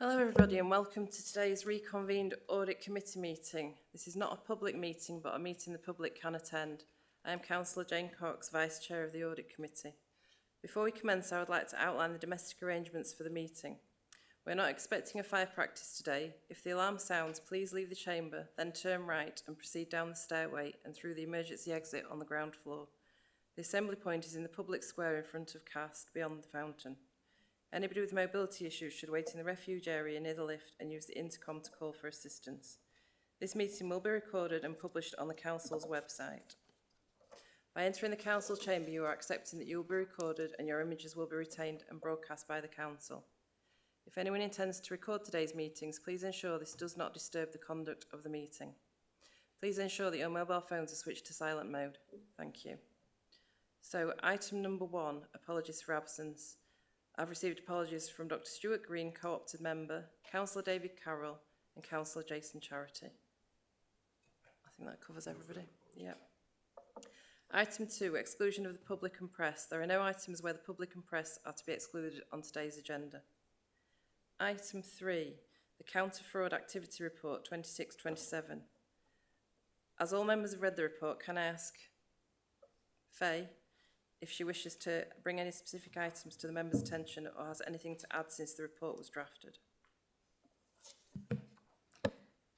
Hello everybody and welcome to today's reconvened Audit Committee meeting. This is not a public meeting but a meeting the public can attend. I am Councillor Jane Cox, Vice Chair of the Audit Committee. Before we commence, I would like to outline the domestic arrangements for the meeting. We are not expecting a fire practice today. If the alarm sounds, please leave the chamber, then turn right and proceed down the stairway and through the emergency exit on the ground floor. The assembly point is in the public square in front of Cast, beyond the fountain. Anybody with mobility issues should wait in the refuge area near the lift and use the intercom to call for assistance. This meeting will be recorded and published on the Council's website. By entering the Council chamber, you are accepting that you will be recorded and your images will be retained and broadcast by the Council. If anyone intends to record today's meetings, please ensure this does not disturb the conduct of the meeting. Please ensure that your mobile phones are switched to silent mode. Thank you. So, item number 1, apologies for absence. I've received apologies from Dr Stuart Green, co-opted member, Councillor David Carroll and Councillor Jason Charity. I think that covers everybody. Yeah. Item 2, exclusion of the public and press. There are no items where the public and press are to be excluded on today's agenda. Item 3, the Counter Fraud Activity Report 26-27. As all members have read the report, can I ask Faye if she wishes to bring any specific items to the members' attention or has anything to add since the report was drafted?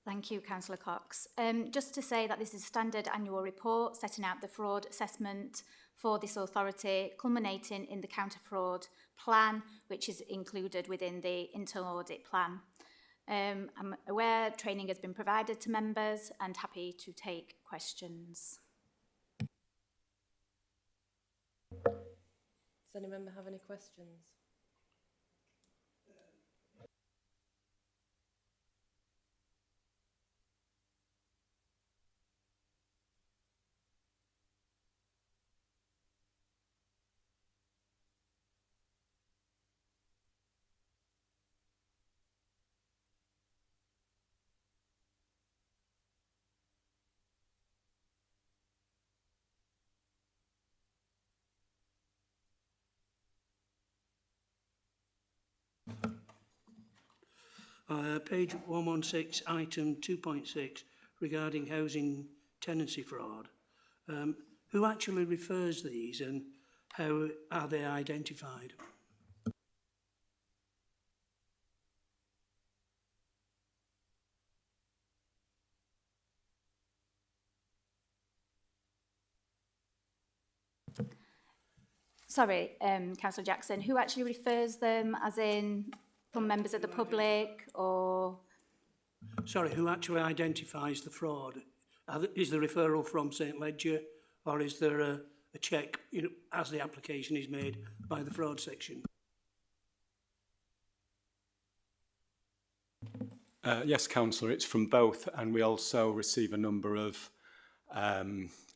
Thank you, Councillor Cox. Just to say that this is a standard annual report setting out the fraud assessment for this authority, culminating in the counter-fraud plan, which is included within the internal audit plan. I'm aware training has been provided to members and happy to take questions. Does any member have any questions? Page 116, item 2.6, regarding housing tenancy fraud. Who actually refers these and how are they identified? Sorry, Councillor Jackson, who actually refers them, as in from members of the public or? Sorry, who actually identifies the fraud? Is the referral from St Ledger or is there a check, as the application is made by the fraud section? Yes, Councillor, it's from both, and we also receive a number of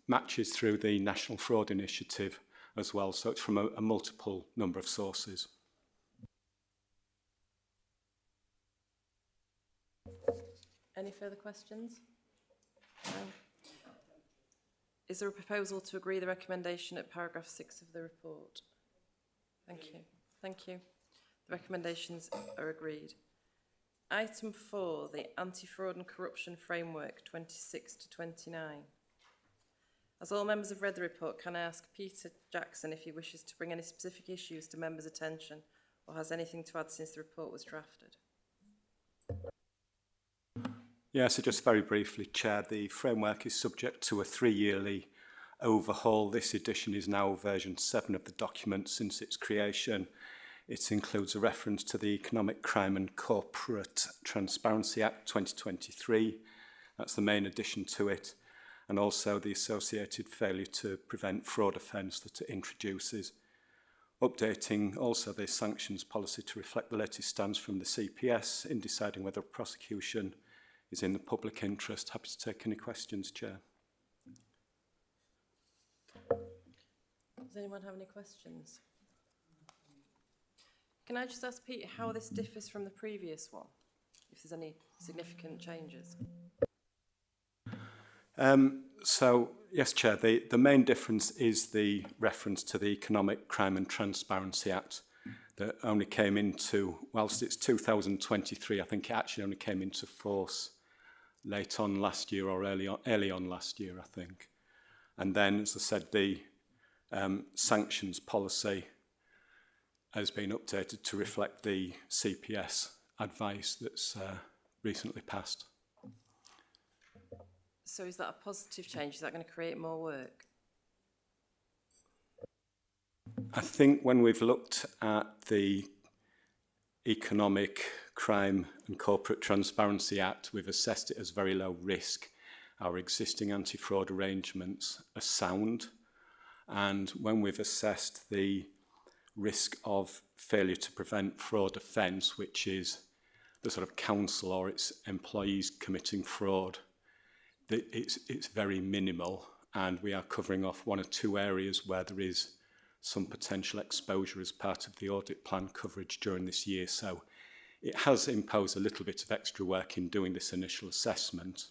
matches through the National Fraud Initiative as well, so it's from a multiple number of sources. Any further questions? No. Is there a proposal to agree the recommendation at paragraph 6 of the report? Thank you. Thank you. The recommendations are agreed. Item 4, the Anti-Fraud and Corruption Framework 26-29. As all members have read the report, can I ask Peter Jackson if he wishes to bring any specific issues to members' attention or has anything to add since the report was drafted? Yeah, so just very briefly, Chair, the framework is subject to a 3-yearly overhaul. This edition is now version 7 of the document since its creation. It includes a reference to the Economic Crime and Corporate Transparency Act 2023. That's the main addition to it. And also the associated failure to prevent fraud offence that it introduces. Updating also the sanctions policy to reflect the latest stance from the CPS in deciding whether prosecution is in the public interest. Happy to take any questions, Chair. Does anyone have any questions? Can I just ask Pete how this differs from the previous one, if there's any significant changes? So, yes, Chair, the main difference is the reference to the Economic Crime and Transparency Act. that only came into, whilst it's 2023, I think it actually only came into force late on last year or early on last year, I think. And then, as I said, the sanctions policy has been updated to reflect the CPS advice that's recently passed. So is that a positive change? Is that going to create more work? I think when we've looked at the Economic Crime and Corporate Transparency Act, we've assessed it as very low risk. Our existing anti-fraud arrangements are sound. And when we've assessed the risk of failure to prevent fraud offence, which is the sort of council or its employees committing fraud, it's very minimal, and we are covering off one or two areas where there is some potential exposure as part of the audit plan coverage during this year. So it has imposed a little bit of extra work in doing this initial assessment,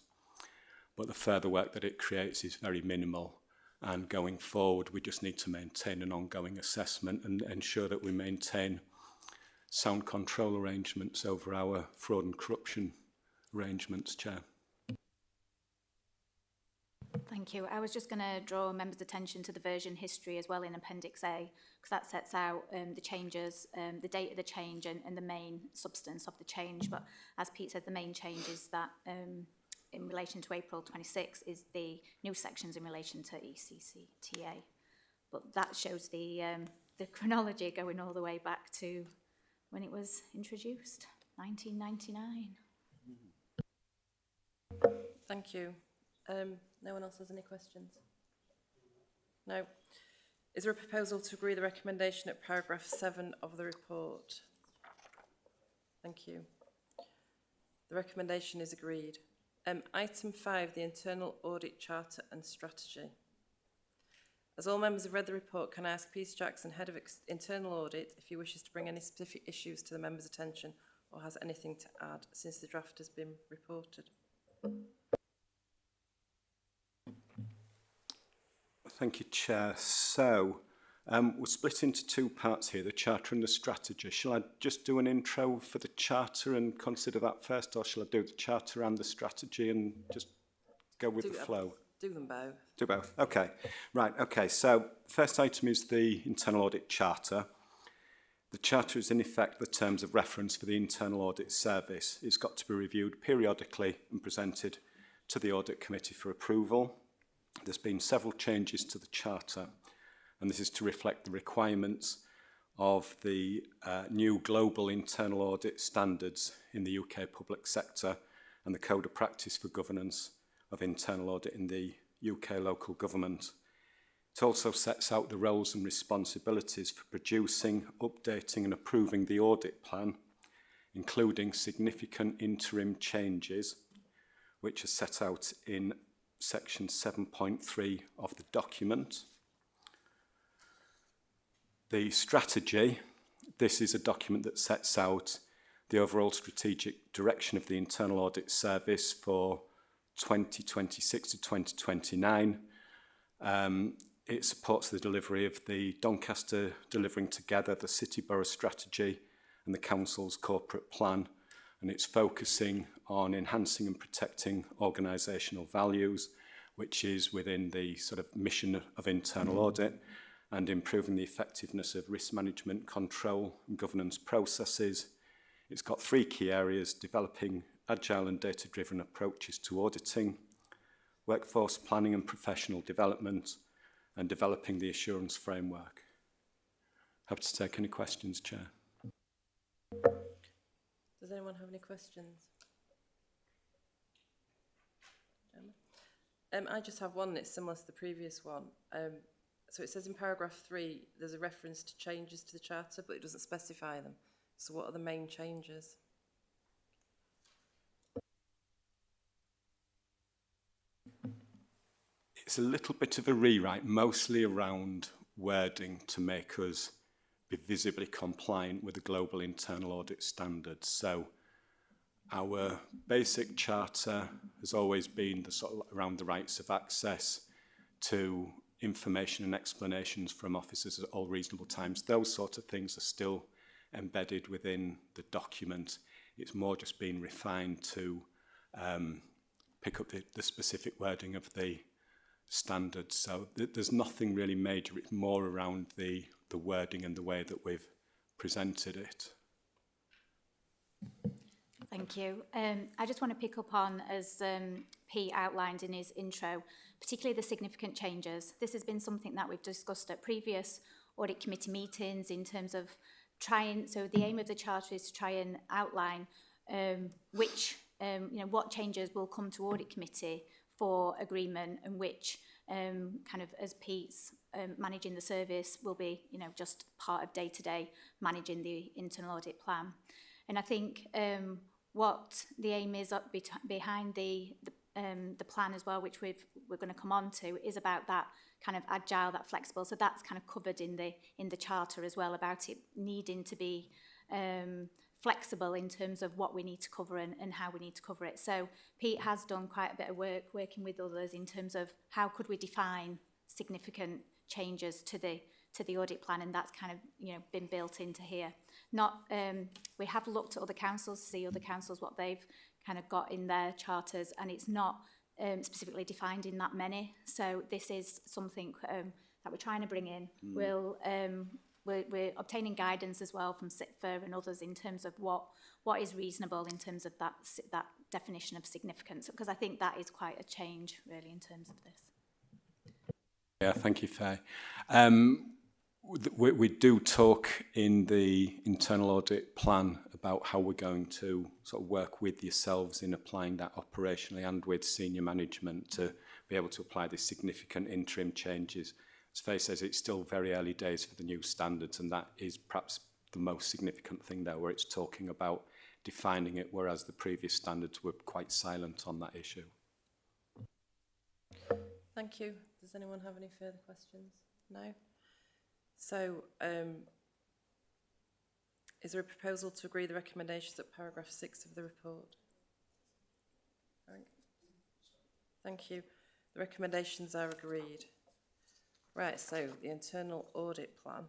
but the further work that it creates is very minimal. And going forward, we just need to maintain an ongoing assessment and ensure that we maintain sound control arrangements over our fraud and corruption arrangements, Chair. Thank you. I was just going to draw members' attention to the version history as well in Appendix A, because that sets out the changes, the date of the change and the main substance of the change. But as Pete said, the main change is that in relation to April 26 is the new sections in relation to ECCTA. But that shows the chronology going all the way back to when it was introduced, 1999. Thank you. No one else has any questions? No. Is there a proposal to agree the recommendation at paragraph 7 of the report? Thank you. The recommendation is agreed. Item 5, the Internal Audit Charter and Strategy. As all members have read the report, can I ask Peter Jackson, Head of Internal Audit, if he wishes to bring any specific issues to the members' attention or has anything to add since the draft has been reported? Thank you, Chair. So, we're split into two parts here, the Charter and the Strategy. Shall I just do an intro for the Charter and consider that first, or shall I do the Charter and the Strategy and just go with the flow? Do them both. Do both. Okay. Right. Okay. So, first item is the Internal Audit Charter. The Charter is in effect the terms of reference for the Internal Audit Service. It's got to be reviewed periodically and presented to the Audit Committee for approval. There's been several changes to the Charter, and this is to reflect the requirements of the new global internal audit standards in the UK public sector and the Code of Practice for Governance of Internal Audit in the UK local government. It also sets out the roles and responsibilities for producing, updating and approving the audit plan, including significant interim changes, which are set out in section 7.3 of the document. The strategy, this is a document that sets out the overall strategic direction of the Internal Audit Service for 2026 to 2029. It supports the delivery of the Doncaster Delivering Together, the City Borough Strategy and the Council's corporate plan, and it's focusing on enhancing and protecting organisational values, which is within the sort of mission of internal audit, and improving the effectiveness of risk management, control and governance processes. It's got three key areas: developing agile and data-driven approaches to auditing, workforce planning and professional development, and developing the assurance framework. Happy to take any questions, Chair. Does anyone have any questions? I just have one, it's similar to the previous one. So it says in paragraph 3, there's a reference to changes to the Charter, but it doesn't specify them. So what are the main changes? It's a little bit of a rewrite, mostly around wording to make us be visibly compliant with the global internal audit standards. So our basic charter has always been the sort of around the rights of access to information and explanations from officers at all reasonable times. Those sort of things are still embedded within the document. It's more just been refined to pick up the specific wording of the standards. So there's nothing really major. It's more around the wording and the way that we've presented it. Thank you. I just want to pick up on, as Pete outlined in his intro, particularly the significant changes. This has been something that we've discussed at previous audit committee meetings in terms of so the aim of the charter is to try and outline what changes will come to audit committee for agreement, and which kind of, as Pete's managing the service, will be just part of day-to-day managing the internal audit plan. And I think what the aim is behind the plan as well, which we're going to come on to, is about that kind of agile, that flexible. So that's kind of covered in the charter as well, about it needing to be flexible in terms of what we need to cover and how we need to cover it. So Pete has done quite a bit of work working with others in terms of how could we define significant changes to the audit plan, and that's kind of been built into here. We have looked at other councils to see other councils what they've kind of got in their charters, and it's not specifically defined in that many. So this is something that we're trying to bring in. We're obtaining guidance as well from SITFA and others in terms of what is reasonable in terms of that definition of significance, because I think that is quite a change really in terms of this. Yeah, thank you, Faye. We do talk in the internal audit plan about how we're going to sort of work with yourselves in applying that operationally and with senior management to be able to apply these significant interim changes. As Faye says, it's still very early days for the new standards, and that is perhaps the most significant thing there, where it's talking about defining it, whereas the previous standards were quite silent on that issue. Thank you. Does anyone have any further questions? No? So, is there a proposal to agree the recommendations at paragraph 6 of the report? Thank you. The recommendations are agreed. Right, so the internal audit plan.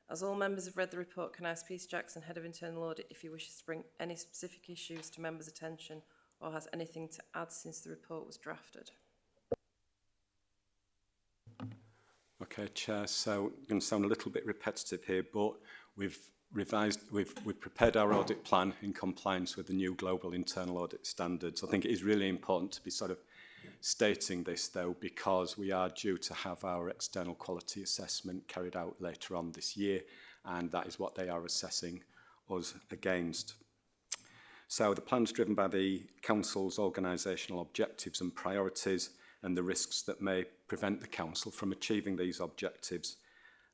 As all members have read the report, can I ask Peter Jackson, Head of Internal Audit, if he wishes to bring any specific issues to members' attention or has anything to add since the report was drafted? Okay, Chair, so I'm going to sound a little bit repetitive here, but we've prepared our audit plan in compliance with the new global internal audit standards. I think it is really important to be sort of stating this, though, because we are due to have our external quality assessment carried out later on this year, and that is what they are assessing us against. So the plan is driven by the Council's organisational objectives and priorities and the risks that may prevent the Council from achieving these objectives.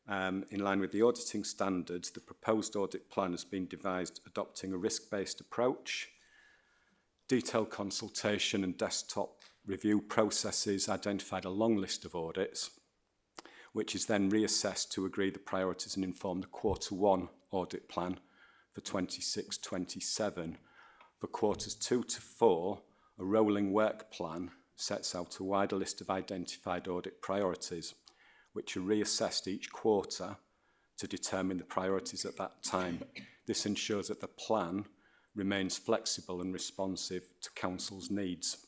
In line with the auditing standards, the proposed audit plan has been devised adopting a risk-based approach. Detailed consultation and desktop review processes identified a long list of audits, which is then reassessed to agree the priorities and inform the Q1 audit plan for 26-27. For quarters 2 to 4, a rolling work plan sets out a wider list of identified audit priorities, which are reassessed each quarter to determine the priorities at that time. This ensures that the plan remains flexible and responsive to Council's needs.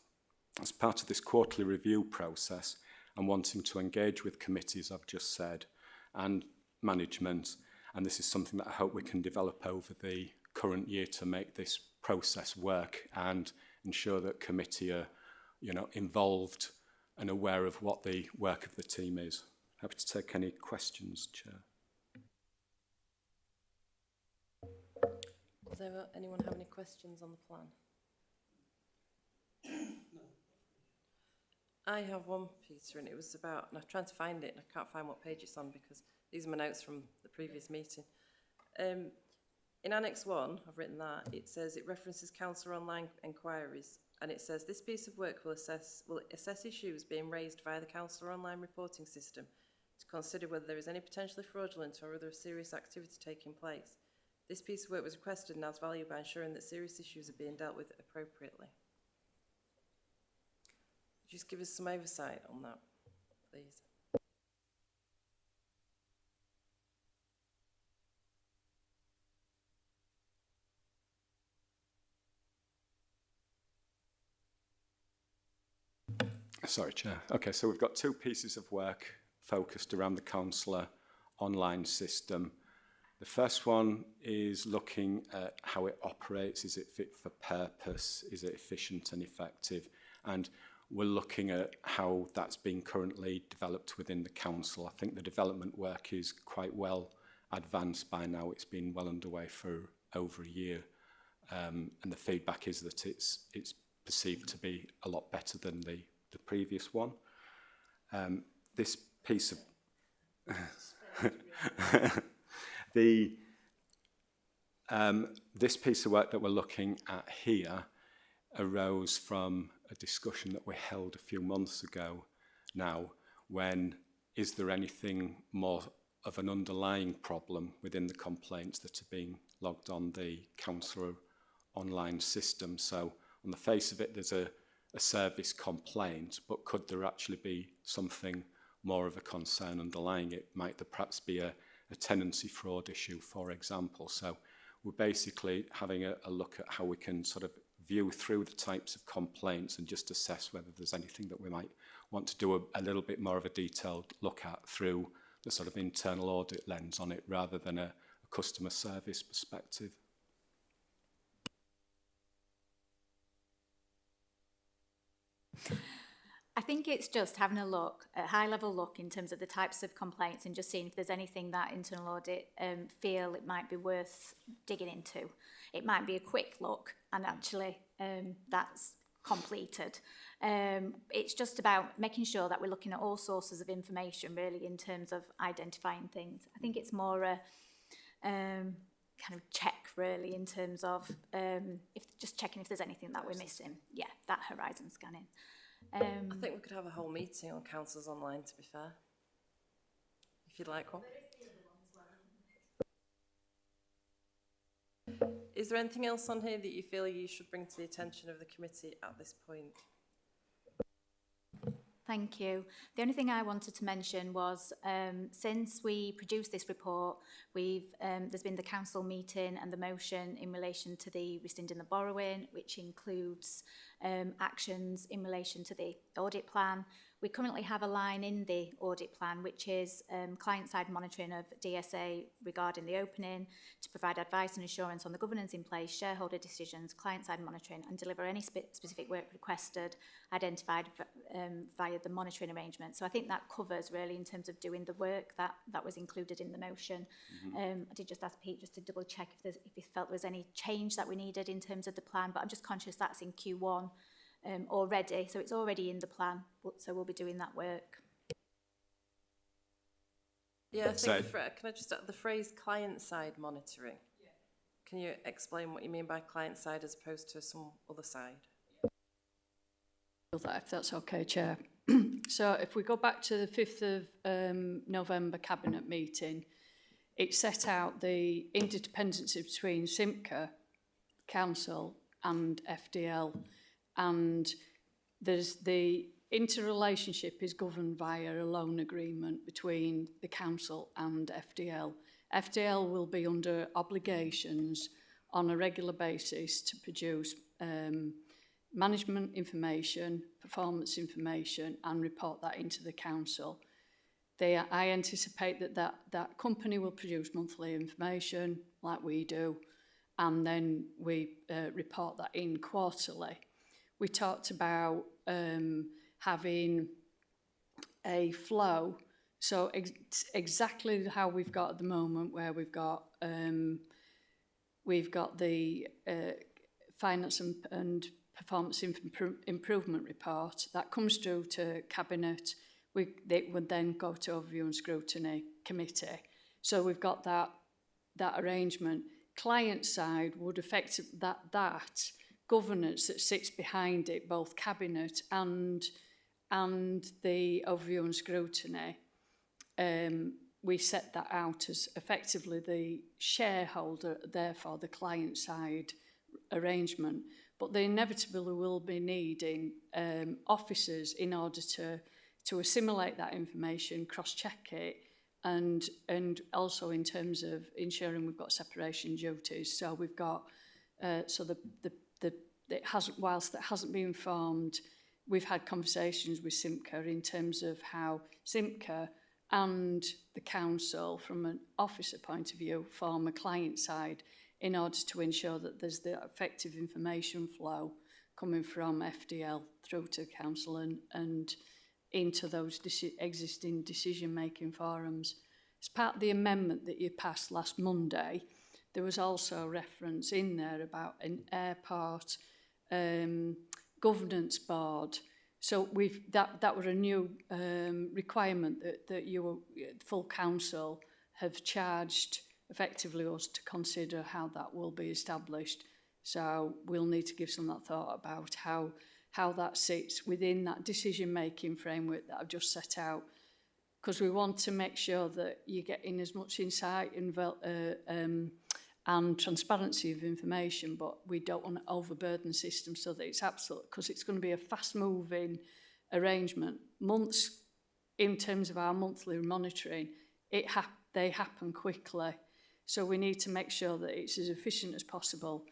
As part of this quarterly review process, I'm wanting to engage with committees, I've just said, and management, and this is something that I hope we can develop over the current year to make this process work and ensure that committee are involved and aware of what the work of the team is. Happy to take any questions, Chair. Does anyone have any questions on the plan? No. I have one, Peter, and it was about, and I'm trying to find it, and I can't find what page it's on because these are my notes from the previous meeting. In Annex 1, I've written that, it says it references Council online inquiries, and it says this piece of work will assess issues being raised via the Council online reporting system to consider whether there is any potentially fraudulent or other serious activity taking place. This piece of work was requested and adds value by ensuring that serious issues are being dealt with appropriately. Just give us some oversight on that, please. Sorry, Chair. Okay, so we've got two pieces of work focused around the councillor online system. The first one is looking at how it operates. Is it fit for purpose? Is it efficient and effective? And we're looking at how that's being currently developed within the council. I think the development work is quite well advanced by now. It's been well underway for over a year. And the feedback is that it's perceived to be a lot better than the previous one. This piece of this piece of work that we're looking at here arose from a discussion that we held a few months ago now, when is there anything more of an underlying problem within the complaints that are being logged on the councillor online system. So on the face of it, there's a service complaint, but could there actually be something more of a concern underlying it? Might there perhaps be a tenancy fraud issue, for example? So we're basically having a look at how we can sort of view through the types of complaints and just assess whether there's anything that we might want to do a little bit more of a detailed look at through the sort of internal audit lens on it, rather than a customer service perspective. I think it's just having a look, a high-level look in terms of the types of complaints and just seeing if there's anything that internal audit feel it might be worth digging into. It might be a quick look and actually that's completed. It's just about making sure that we're looking at all sources of information really in terms of identifying things. I think it's more a kind of check really in terms of if just checking if there's anything that we're missing. Yeah, that horizon scanning. I think we could have a whole meeting on councils online, to be fair, if you'd like one. Is there anything else on here that you feel you should bring to the attention of the committee at this point? Thank you. The only thing I wanted to mention was since we produced this report, there's been the council meeting and the motion in relation to the rescinding the borrowing, which includes actions in relation to the audit plan. We currently have a line in the audit plan which is client-side monitoring of DSA regarding the opening, to provide advice and assurance on the governance in place, shareholder decisions, client-side monitoring, and deliver any specific work requested identified via the monitoring arrangement. So I think that covers really in terms of doing the work that was included in the motion. I did just ask Pete just to double check if he felt there was any change that we needed in terms of the plan, but I'm just conscious that's in Q1 already, so it's already in the plan, so we'll be doing that work. Yeah, I think can I just add the phrase client-side monitoring? Yeah. Can you explain what you mean by client-side as opposed to some other side? If that's okay, Chair. So if we go back to the 5th of November Cabinet meeting, it set out the interdependency between SIMCA, Council and FDL, and there's the interrelationship is governed via a loan agreement between the Council and FDL. FDL will be under obligations on a regular basis to produce management information, performance information, and report that into the Council. I anticipate that company will produce monthly information like we do, and then we report that in quarterly. We talked about having a flow, so exactly how we've got at the moment, where we've got the finance and performance improvement report that comes through to Cabinet. It would then go to overview and scrutiny committee. So we've got that arrangement. Client side would affect that governance that sits behind it, both Cabinet and the overview and scrutiny. We set that out as effectively the shareholder, therefore the client side arrangement. But they inevitably will be needing officers in order to assimilate that information, cross-check it, and also in terms of ensuring we've got separation duties. So we've got whilst it hasn't been formed, we've had conversations with Simca in terms of how Simca and the council, from an officer point of view, form a client side in order to ensure that there's the effective information flow coming from FDL through to council and into those existing decision-making forums. As part of the amendment that you passed last Monday, there was also a reference in there about an airport governance board. So that were a new requirement that the full council have charged effectively us to consider how that will be established. So we'll need to give some thought about how that sits within that decision-making framework that I've just set out, because we want to make sure that you're getting as much insight and transparency of information, but we don't want to overburden the system so that it's absolute, because it's going to be a fast-moving arrangement. Months, in terms of our monthly monitoring, they happen quickly. So we need to make sure that it's as efficient as possible,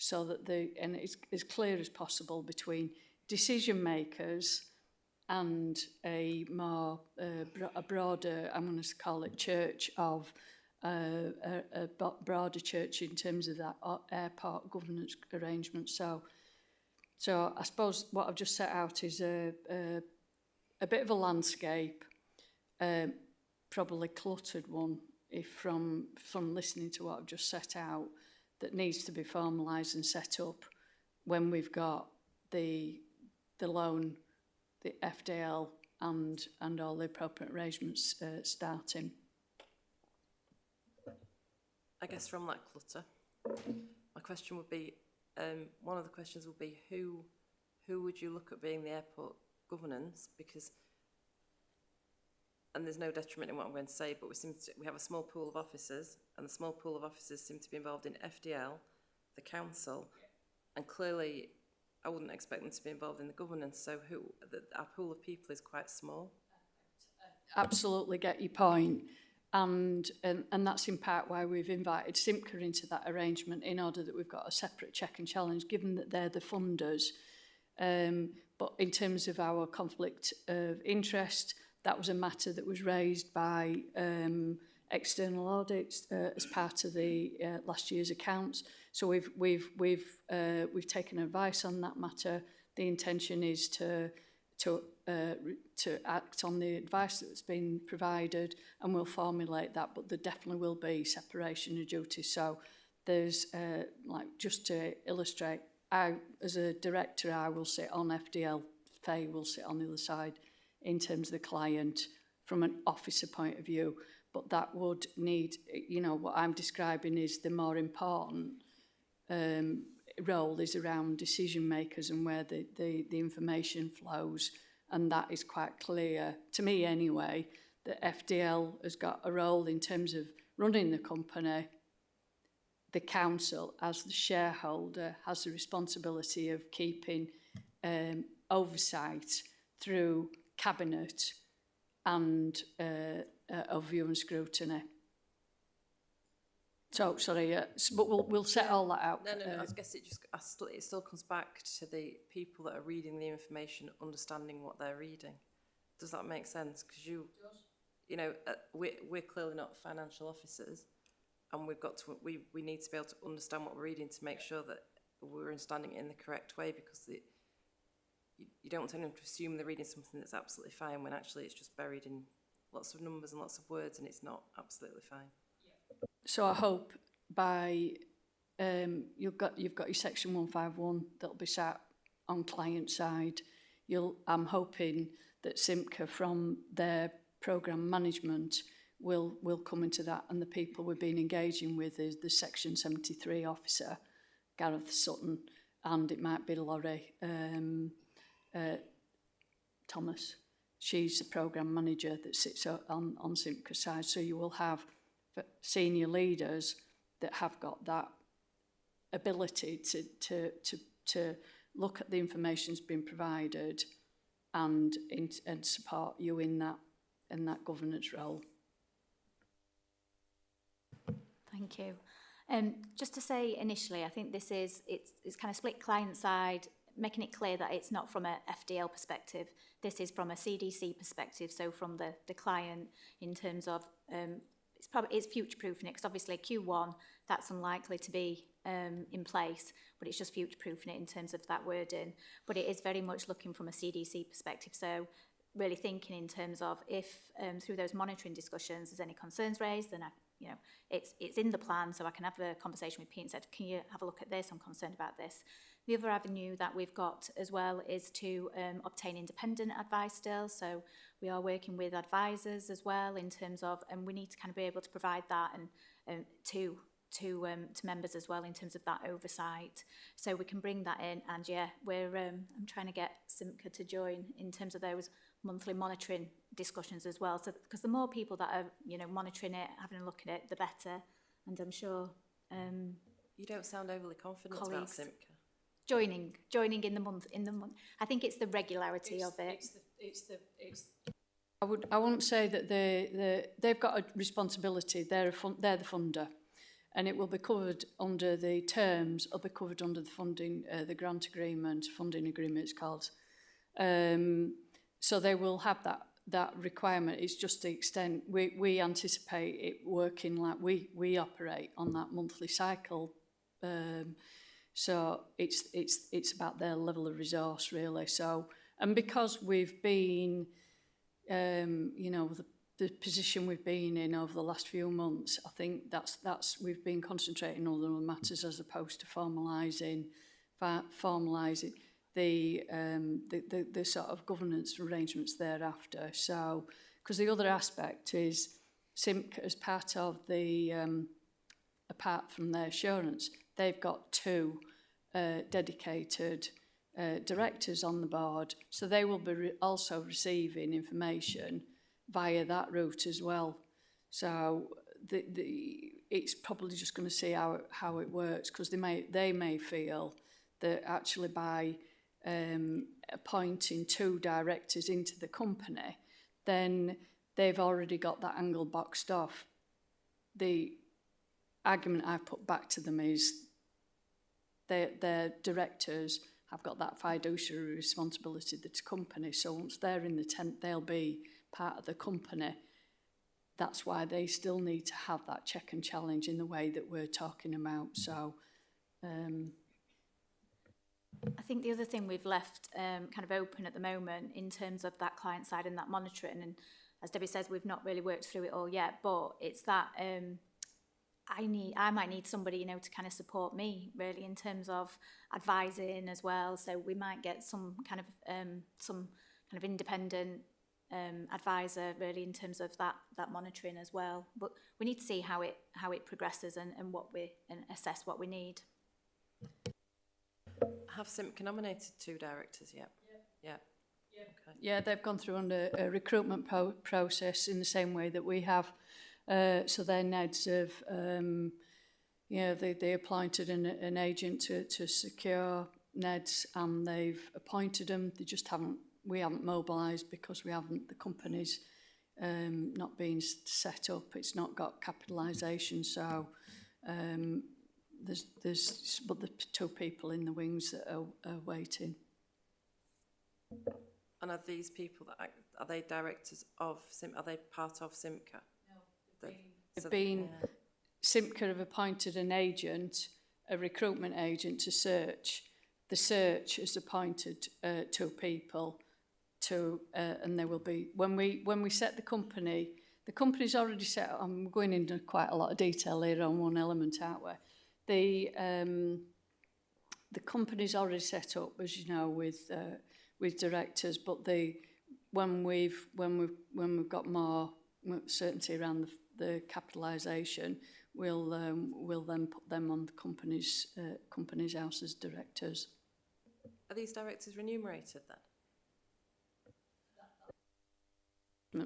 so that and it's as clear as possible between decision makers and a more a broader, I'm going to call it church of a broader church in terms of that airport governance arrangement. So I suppose what I've just set out is a bit of a landscape, probably cluttered one, if from listening to what I've just set out, that needs to be formalised and set up when we've got the loan, the FDL and all the appropriate arrangements starting. I guess from that clutter, my question would be, one of the questions would be who would you look at being the airport governance? Because, and there's no detriment in what I'm going to say, but we have a small pool of officers, and the small pool of officers seem to be involved in FDL, the council, and clearly I wouldn't expect them to be involved in the governance. So our pool of people is quite small. Absolutely get your point. And that's in part why we've invited Simca into that arrangement, in order that we've got a separate check and challenge, given that they're the funders. But in terms of our conflict of interest, that was a matter that was raised by external audits as part of the last year's accounts. So we've taken advice on that matter. The intention is to act on the advice that's been provided, and we'll formulate that, but there definitely will be separation of duties. So there's, like, just to illustrate, I, as a director, I will sit on FDL, Faye will sit on the other side in terms of the client from an officer point of view, but that would need, you know, what I'm describing is the more important role is around decision makers and where the information flows. And that is quite clear, to me anyway, that FDL has got a role in terms of running the company. The council, as the shareholder, has the responsibility of keeping oversight through cabinet and of view and scrutiny. So, sorry, but we'll set all that out. No, I guess it still comes back to the people that are reading the information, understanding what they're reading. Does that make sense? Because you know, we're clearly not financial officers, and we need to be able to understand what we're reading to make sure that we're understanding it in the correct way, because you don't want anyone to assume they're reading something that's absolutely fine when actually it's just buried in lots of numbers and lots of words, and it's not absolutely fine. So I hope by you've got your section 151 that'll be sat on client side. I'm hoping that Simca from their programme management will come into that, and the people we've been engaging with is the section 73 officer, Gareth Sutton, and it might be Laurie Thomas. She's the programme manager that sits on Simca's side. So you will have senior leaders that have got that ability to look at the information that's been provided and support you in that governance role. Thank you. Just to say initially, I think it's kind of split client side, making it clear that it's not from a FDL perspective. This is from a CDC perspective, so from the client in terms of it's future-proofing it, because obviously Q1, that's unlikely to be in place, but it's just future-proofing it in terms of that wording. But it is very much looking from a CDC perspective, so really thinking in terms of if through those monitoring discussions there's any concerns raised, then it's in the plan, so I can have a conversation with Pete and said, can you have a look at this? I'm concerned about this. The other avenue that we've got as well is to obtain independent advice still. So we are working with advisors as well in terms of, and we need to kind of be able to provide that and to members as well in terms of that oversight. So we can bring that in, and yeah, I'm trying to get Simca to join in terms of those monthly monitoring discussions as well. So because the more people that are monitoring it, having a look at it, the better. And I'm sure you don't sound overly confident colleagues about Simca. Joining in the month. I think it's the regularity of it. I wouldn't say that they've got a responsibility. They're the funder, and it will be covered under the terms. It'll be covered under the funding, the grant agreement, funding agreement. It's called. So they will have that requirement. It's just the extent we anticipate it working like we operate on that monthly cycle. So it's about their level of resource really. So, and because we've been, the position we've been in over the last few months, I think that's we've been concentrating on other matters as opposed to formalising the sort of governance arrangements thereafter. So, because the other aspect is Simca as part of the apart from their assurance, they've got two dedicated directors on the board, so they will be also receiving information via that route as well. So it's probably just going to see how it works, because they may feel that actually by appointing two directors into the company, then they've already got that angle boxed off. The argument I've put back to them is their directors have got that fiduciary responsibility to the company, so once they're in the tent, they'll be part of the company. That's why they still need to have that check and challenge in the way that we're talking about. So I think the other thing we've left kind of open at the moment in terms of that client side and that monitoring, and as Debbie says, we've not really worked through it all yet, but it's that I might need somebody, to kind of support me really in terms of advising as well. So we might get some kind of independent advisor really in terms of that monitoring as well. But we need to see how it progresses and assess what we need. Have Simca nominated two directors yet? Yeah. Okay. Yeah, they've gone through under a recruitment process in the same way that we have. So their NEDs have, they appointed an agent to secure NEDs, and they've appointed them. We haven't mobilised because the company's not been set up. It's not got capitalisation, so there's but the two people in the wings that are waiting. And are these people are they directors of Simca? Are they part of Simca? Simca have appointed an agent, a recruitment agent to search. The search has appointed two people and there will be, when we set the company's already set up. I'm going into quite a lot of detail here on one element, aren't we? The company's already set up, as you know, with directors, but when we've got more certainty around the capitalisation, we'll then put them on the company's house as directors. Are these directors remunerated then?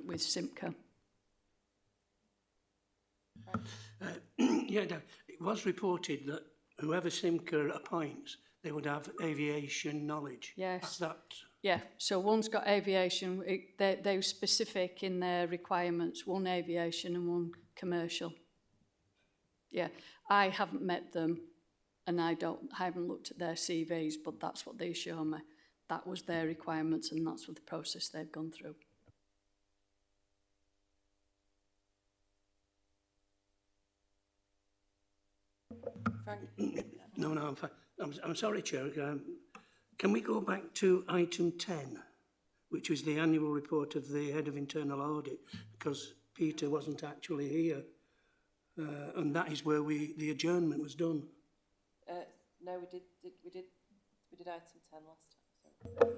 With Simca. Yeah, it was reported that whoever Simca appoints, they would have aviation knowledge. Yes. Yeah, so one's got aviation, they're specific in their requirements, one aviation and one commercial. Yeah, I haven't met them, and I haven't looked at their CVs, but that's what they show me. That was their requirements, and that's what the process they've gone through. Frank? No, I'm fine. I'm sorry, Chair. Can we go back to item 10, which was the annual report of the Head of Internal Audit, because Peter wasn't actually here, and that is where the adjournment was done. No, we did item 10 last time. Sorry.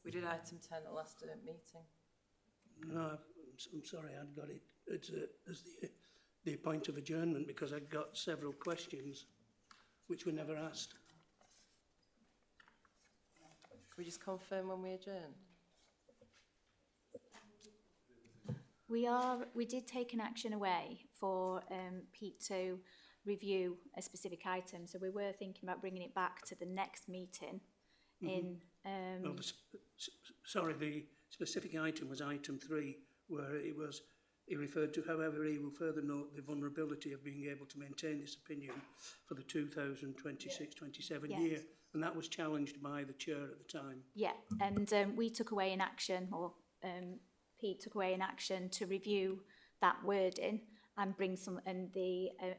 We did item 10 at last meeting. No, I'm sorry, I'd got it as the point of adjournment because I'd got several questions which were never asked. Can we just confirm when we adjourn? We did take an action away for Pete to review a specific item, so we were thinking about bringing it back to the next meeting. Well, sorry, the specific item was item 3, where he referred to, however, he will further note the vulnerability of being able to maintain this opinion for the 2026-27 year, and that was challenged by the chair at the time. Yeah, and we took away an action, or Pete took away an action to review that wording and bring some, and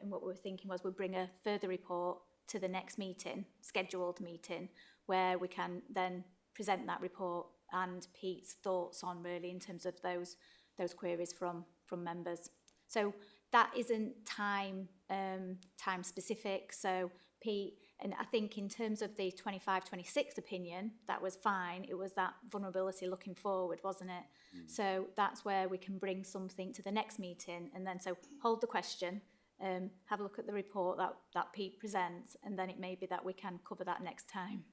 what we were thinking was we'll bring a further report to the next meeting, scheduled meeting, where we can then present that report and Pete's thoughts on really in terms of those queries from members. So that isn't time specific. So Pete, and I think in terms of the 25-26 opinion, that was fine. It was that vulnerability looking forward, wasn't it? So that's where we can bring something to the next meeting, and then so hold the question, have a look at the report that Pete presents, and then it may be that we can cover that next time.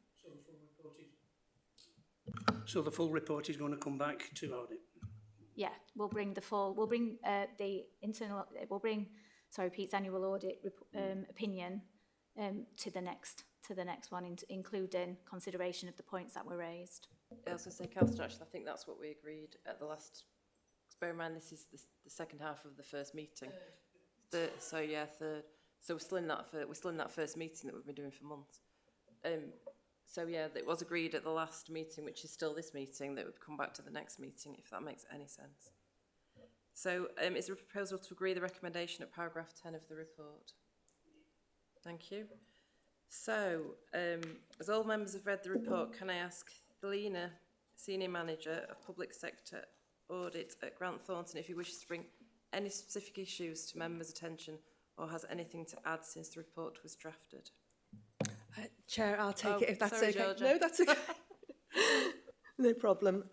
So the full report is going to come back to audit. Yeah, we'll bring Pete's annual audit opinion to the next one, including consideration of the points that were raised. I was going to say, Councillor, actually, I think that's what we agreed at the last. Bear in mind, this is the second half of the first meeting. Third. So we're still in that first meeting that we've been doing for months. So yeah, it was agreed at the last meeting, which is still this meeting, that would come back to the next meeting, if that makes any sense. So is there a proposal to agree the recommendation at paragraph 10 of the report? Thank you. So, as all members have read the report, can I ask Thelina, Senior Manager of Public Sector Audit at Grant Thornton, if he wishes to bring any specific issues to members' attention or has anything to add since the report was drafted? Chair, I'll take it if that's sorry, okay. Georgia. No, that's okay. No problem.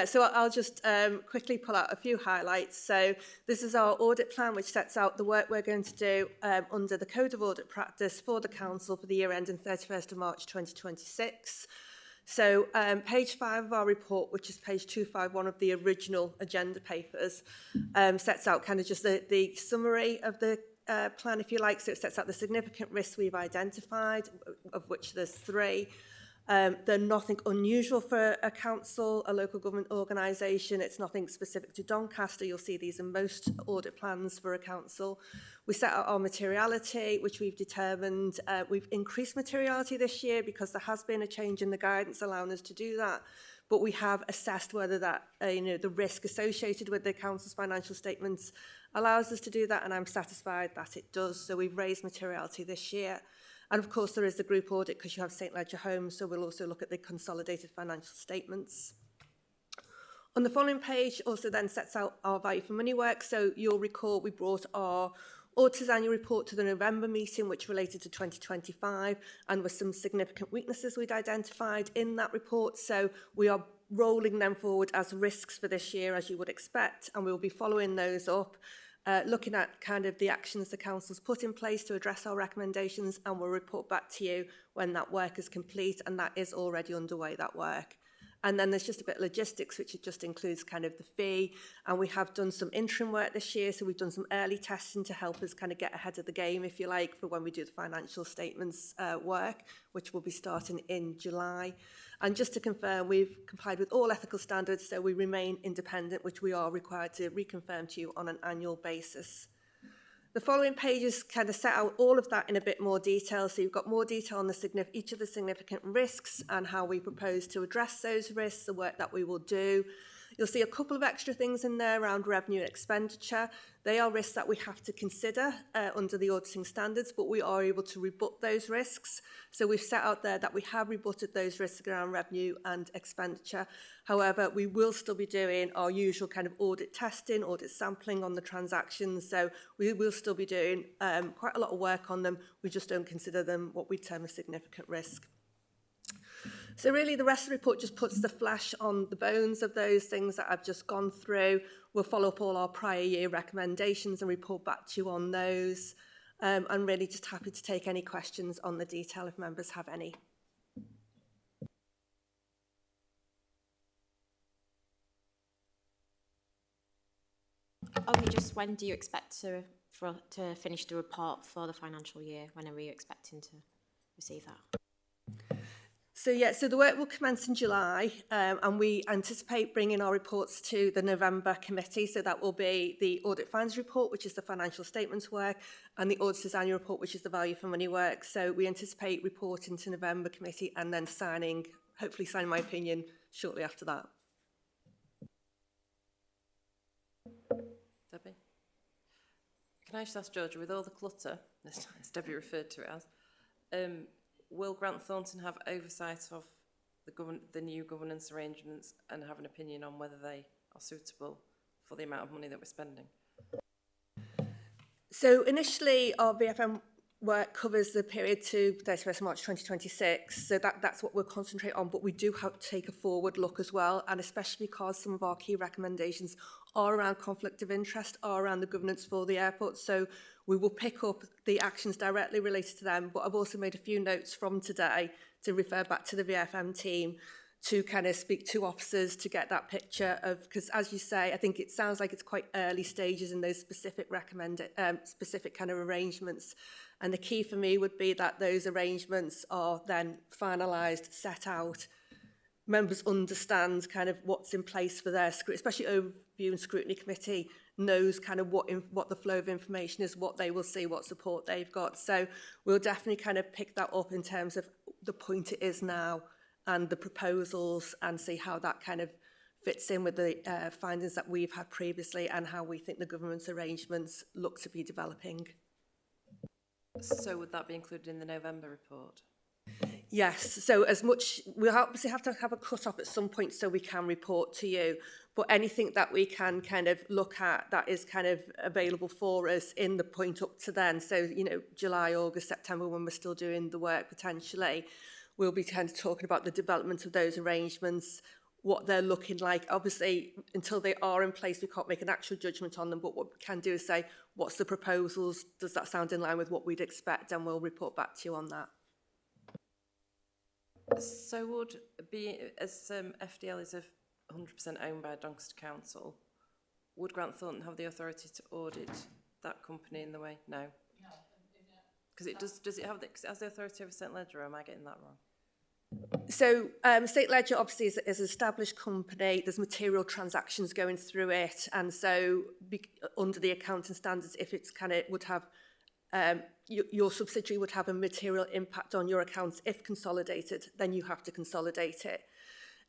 So I'll just quickly pull out a few highlights. So this is our audit plan, which sets out the work we're going to do under the Code of Audit Practice for the Council for the year ending 31st of March 2026. So page 5 of our report, which is page 251 of the original agenda papers, sets out kind of just the summary of the plan, if you like. So it sets out the significant risks we've identified, of which there's 3. They're nothing unusual for a council, a local government organisation. It's nothing specific to Doncaster. You'll see these in most audit plans for a council. We set out our materiality, which we've determined. We've increased materiality this year because there has been a change in the guidance allowing us to do that. But we have assessed whether that, the risk associated with the council's financial statements allows us to do that, and I'm satisfied that it does. So we've raised materiality this year. And of course, there is the group audit because you have St Ledger Homes, so we'll also look at the consolidated financial statements. On the following page also then sets out our value for money work. So you'll recall we brought our auditor's annual report to the November meeting, which related to 2025, and with some significant weaknesses we'd identified in that report. So we are rolling them forward as risks for this year, as you would expect, and we'll be following those up. Looking at kind of the actions the council's put in place to address our recommendations, and we'll report back to you when that work is complete, and that is already underway, that work. And then there's just a bit of logistics, which it just includes kind of the fee, and we have done some interim work this year, so we've done some early testing to help us kind of get ahead of the game, if you like, for when we do the financial statements work, which will be starting in July. And just to confirm, we've complied with all ethical standards, so we remain independent, which we are required to reconfirm to you on an annual basis. The following pages kind of set out all of that in a bit more detail. So you've got more detail on each of the significant risks and how we propose to address those risks, the work that we will do. You'll see a couple of extra things in there around revenue and expenditure. They are risks that we have to consider under the auditing standards, but we are able to rebut those risks. So we've set out there that we have rebutted those risks around revenue and expenditure. However, we will still be doing our usual kind of audit testing, audit sampling on the transactions. So we will still be doing quite a lot of work on them. We just don't consider them what we term a significant risk. So really the rest of the report just puts the flesh on the bones of those things that I've just gone through. We'll follow up all our prior year recommendations and report back to you on those. I'm really just happy to take any questions on the detail if members have any. Only just when do you expect to finish the report for the financial year? When are we expecting to receive that? So the work will commence in July and we anticipate bringing our reports to the November committee. So that will be the audit findings report, which is the financial statements work, and the auditor's annual report, which is the value for money work. So we anticipate reporting to November committee and then hopefully signing my opinion shortly after that. Debbie? Can I just ask Georgia, with all the clutter, as Debbie referred to it as, will Grant Thornton have oversight of the new governance arrangements and have an opinion on whether they are suitable for the amount of money that we're spending? So initially, our VFM work covers the period to 31st March 2026. So that's what we'll concentrate on, but we do have to take a forward look as well, and especially because some of our key recommendations are around conflict of interest, are around the governance for the airport. So we will pick up the actions directly related to them, but I've also made a few notes from today to refer back to the VFM team to kind of speak to officers to get that picture of, because as you say, I think it sounds like it's quite early stages in those specific specific kind of arrangements. And the key for me would be that those arrangements are then finalised, set out, members understand kind of what's in place for their, especially Overview and Scrutiny Committee, knows kind of what the flow of information is, what they will see, what support they've got. So we'll definitely kind of pick that up in terms of the point it is now and the proposals, and see how that kind of fits in with the findings that we've had previously and how we think the government's arrangements look to be developing. So would that be included in the November report? Yes, so as much, we'll obviously have to have a cut-off at some point so we can report to you, but anything that we can kind of look at that is kind of available for us in the point up to then, so, you know, July, August, September, when we're still doing the work potentially, we'll be kind of talking about the development of those arrangements, what they're looking like. Obviously, until they are in place, we can't make an actual judgment on them, but what we can do is say, what's the proposals? Does that sound in line with what we'd expect? And we'll report back to you on that. So would be, as FDL is 100% owned by Doncaster Council, would Grant Thornton have the authority to audit that company in the way? No. Because it does it have the authority over St Ledger, or am I getting that wrong? So St Ledger obviously is an established company. There's material transactions going through it, and so under the accounting standards, if it's kind of would have your subsidiary would have a material impact on your accounts if consolidated, then you have to consolidate it.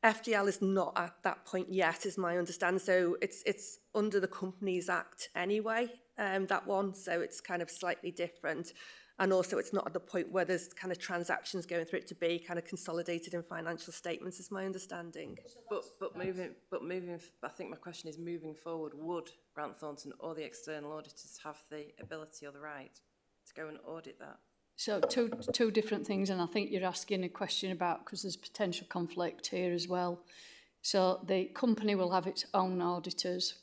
FDL is not at that point yet, is my understanding. So it's under the Companies Act anyway, that one. So it's kind of slightly different. And also it's not at the point where there's kind of transactions going through it to be kind of consolidated in financial statements, is my understanding. But moving, I think my question is, moving forward, would Grant Thornton or the external auditors have the ability or the right to go and audit that? So two different things, and I think you're asking a question about, because there's potential conflict here as well. So the company will have its own auditors,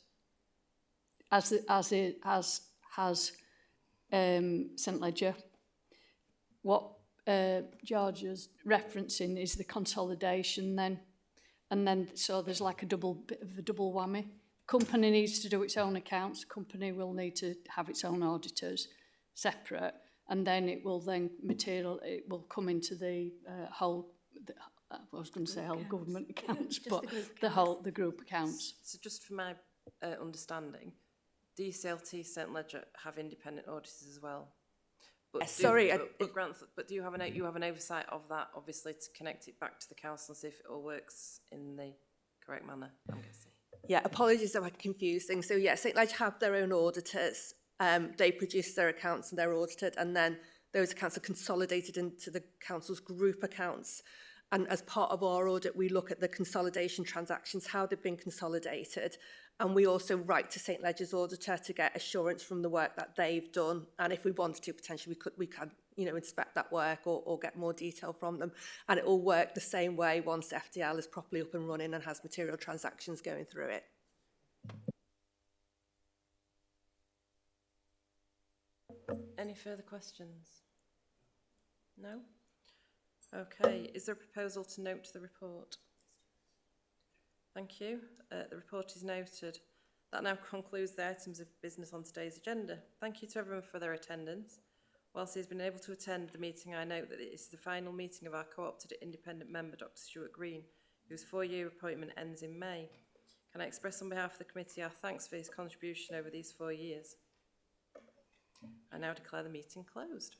as has St Ledger. What Georgia's referencing is the consolidation then, and then so there's like a bit of a double whammy. Company needs to do its own accounts. Company will need to have its own auditors separate, and then it will come into the whole. I was going to say whole government accounts, but the group accounts. So just for my understanding, DCLT, St Ledger have independent auditors as well. But but do you have an oversight of that, obviously, to connect it back to the council and see if it all works in the correct manner, I'm guessing? Yeah, apologies if I confused things. So yeah, St Ledger have their own auditors. They produce their accounts and they're audited, and then those accounts are consolidated into the council's group accounts. And as part of our audit, we look at the consolidation transactions, how they've been consolidated. And we also write to St Ledger's auditor to get assurance from the work that they've done. And if we wanted to, potentially we can inspect that work or get more detail from them. And it will work the same way once FDL is properly up and running and has material transactions going through it. Any further questions? No? Okay, is there a proposal to note the report? Thank you. The report is noted. That now concludes the items of business on today's agenda. Thank you to everyone for their attendance. Whilst he has been able to attend the meeting, I note that it is the final meeting of our co-opted independent member, Dr. Stuart Green, whose 4-year appointment ends in May. Can I express on behalf of the committee our thanks for his contribution over these 4 years? I now declare the meeting closed.